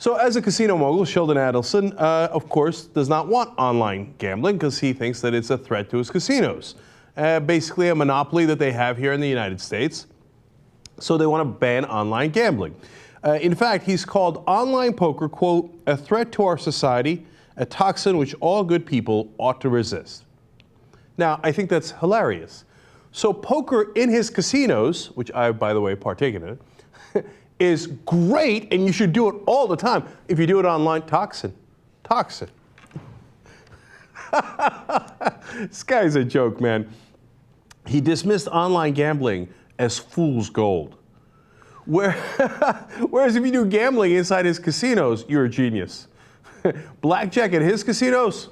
So as a casino mogul, Sheldon Adelson, of course, does not want online gambling because he thinks that it's a threat to his casinos. Basically a monopoly that they have here in the United States. So they want to ban online gambling. In fact, he's called online poker, quote, a threat to our society, a toxin which all good people ought to resist. Now, I think that's hilarious. So poker in his casinos, which I, by the way, partaken in it, is great, and you should do it all the time. If you do it online, toxin. Toxin. This guy's a joke, man. He dismissed online gambling as fool's gold. Whereas if you do gambling inside his casinos, you're a genius. Blackjack at his casinos,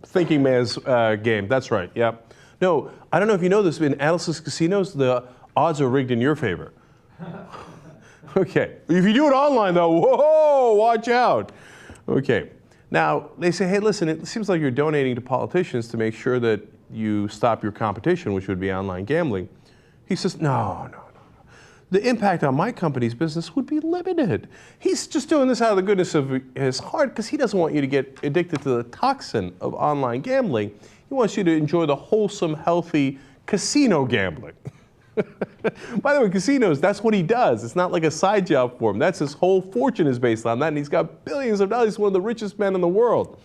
thinking man's game. That's right, yep. No, I don't know if you know this, but in Adelson's casinos, the odds are rigged in your favor. Okay, if you do it online though, whoa, watch out. Okay, now they say, hey, listen, it seems like you're donating to politicians to make sure that you stop your competition, which would be online gambling. He says, no. The impact on my company's business would be limited. He's just doing this out of the goodness of his heart because he doesn't want you to get addicted to the toxin of online gambling. He wants you to enjoy the wholesome, healthy casino gambling. By the way, casinos, that's what he does. It's not like a side job for him. That's his whole fortune is based on that, and he's got billions of dollars. He's one of the richest men in the world.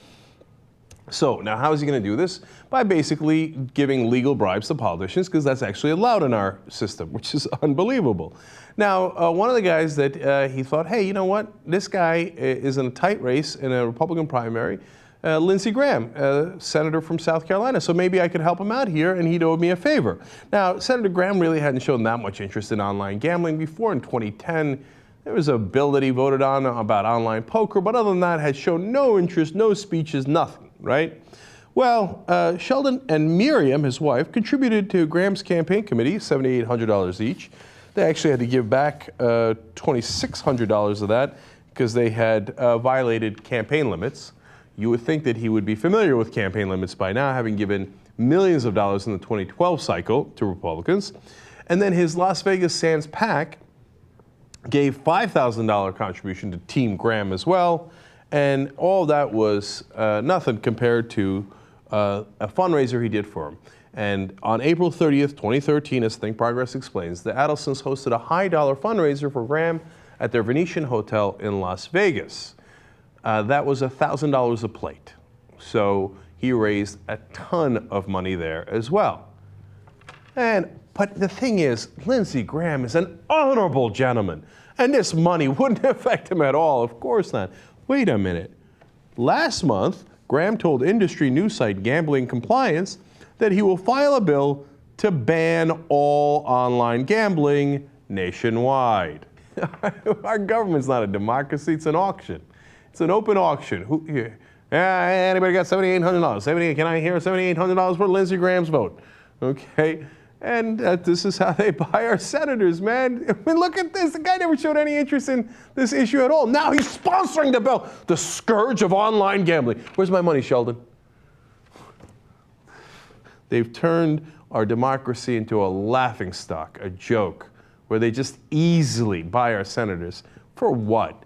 So now how is he going to do this? By basically giving legal bribes to politicians, because that's actually allowed in our system, which is unbelievable. Now, one of the guys that he thought, hey, you know what? This guy is in a tight race in a Republican primary, Lindsey Graham, senator from South Carolina. So maybe I could help him out here, and he'd owe me a favor. Now, Senator Graham really hadn't shown that much interest in online gambling before. In 2010, there was a bill that he voted on about online poker, but other than that, had shown no interest, no speeches, nothing, right? Well, Sheldon and Miriam, his wife, contributed to Graham's campaign committee, $7,800 each. They actually had to give back $2,600 of that because they had violated campaign limits. You would think that he would be familiar with campaign limits by now, having given millions of dollars in the 2012 cycle to Republicans. And then his Las Vegas Sands PAC gave $5,000 contribution to Team Graham as well. And all that was nothing compared to a fundraiser he did for him. And on April 30th, 2013, as Think Progress explains, the Adelsons hosted a high-dollar fundraiser for Graham at their Venetian Hotel in Las Vegas. That was $1,000 a plate. So he raised a ton of money there as well. But the thing is, Lindsey Graham is an honorable gentleman, and this money wouldn't affect him at all. Of course not. Wait a minute. Last month, Graham told industry news site GamblingCompliance that he will file a bill to ban all online gambling nationwide. Our government's not a democracy, it's an auction. It's an open auction. Anybody got $7,800? Can I hear $7,800 for Lindsey Graham's vote? Okay. And this is how they buy our senators, man. I mean, look at this. The guy never showed any interest in this issue at all. Now he's sponsoring the bill, the scourge of online gambling. Where's my money, Sheldon? They've turned our democracy into a laughingstock, a joke, where they just easily buy our senators. For what?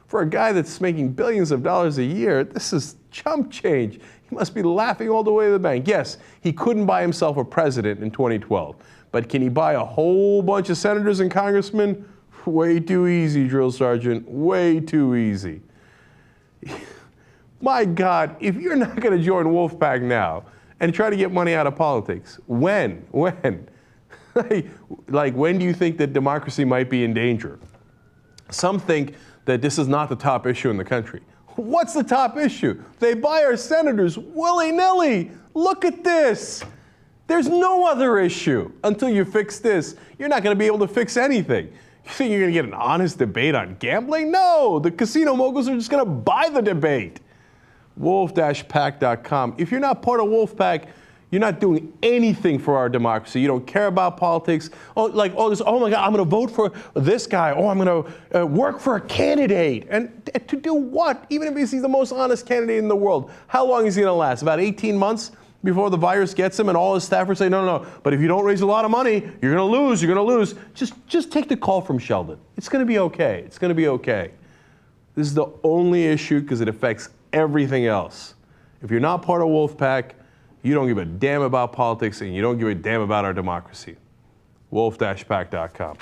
For a guy that's making billions of dollars a year, this is chump change. He must be laughing all the way to the bank. Yes, he couldn't buy himself a president in 2012, but can he buy a whole bunch of senators and congressmen? Way too easy, drill sergeant, way too easy. My God, if you're not going to join Wolfpack now and try to get money out of politics, when? Like, when do you think that democracy might be in danger? Some think that this is not the top issue in the country. What's the top issue? They buy our senators willy-nilly. Look at this. There's no other issue until you fix this. You're not going to be able to fix anything. You think you're going to get an honest debate on gambling? No, the casino moguls are just going to buy the debate. Wolf-pack.com. If you're not part of Wolfpack, you're not doing anything for our democracy. You don't care about politics. Oh my God, I'm going to vote for this guy. Oh, I'm going to work for a candidate. And to do what? Even if he's the most honest candidate in the world. How long is he going to last? About 18 months before the virus gets him and all his staffers say, no. But if you don't raise a lot of money, you're going to lose. Just take the call from Sheldon. It's going to be okay. It's going to be okay. This is the only issue because it affects everything else. If you're not part of Wolfpack, you don't give a damn about politics and you don't give a damn about our democracy. Wolf-pack.com.